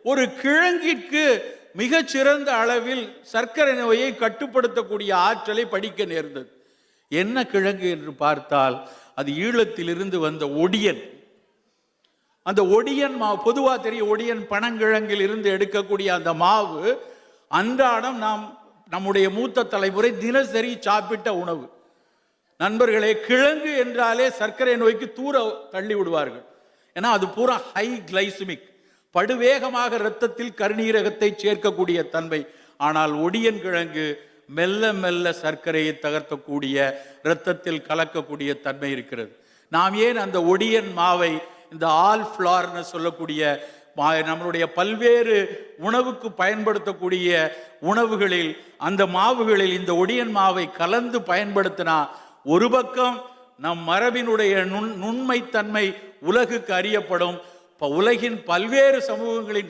ஒரு கிழங்கிற்கு மிகச்சிறந்த அளவில் சர்க்கரை நோயை கட்டுப்படுத்தக்கூடிய ஆற்றலை படிக்க நேர்ந்தது. என்ன கிழங்கு என்று பார்த்தால் அது ஈழத்திலிருந்து வந்த ஒடியன். அந்த ஒடியன் மாவு பொதுவாக தெரியும், ஒடியன் பனங்கிழங்கில் இருந்து எடுக்கக்கூடிய அந்த மாவு அன்றாடம் நம்முடைய மூத்த தலைமுறை தினசரி சாப்பிட்ட உணவு. நண்பர்களே, கிழங்கு என்றாலே சர்க்கரை நோய்க்கு தூர தள்ளி விடுவார்கள். ஏன்னா அது பூரா ஹை கிளைசிமிக், படுவேகமாக இரத்தத்தில் கருநீரகத்தை சேர்க்கக்கூடிய தன்மை. ஆனால் ஒடியன் கிழங்கு மெல்ல மெல்ல சர்க்கரையை தகர்க்கக்கூடிய, இரத்தத்தில் கலக்கக்கூடிய தன்மை இருக்கிறது. நாம் ஏன் அந்த ஒடியன் மாவை இந்த ஆல் ஃப்ளார்னு சொல்லக்கூடிய நம்மளுடைய பல்வேறு உணவுக்கு பயன்படுத்தக்கூடிய உணவுகளில் அந்த மாவுகளில் இந்த ஒடியன் மாவை கலந்து பயன்படுத்தினா, ஒரு பக்கம் நம் மரபினுடைய நுண்மைத்தன்மை உலகுக்கு அறியப்படும். உலகின் பல்வேறு சமூகங்களின்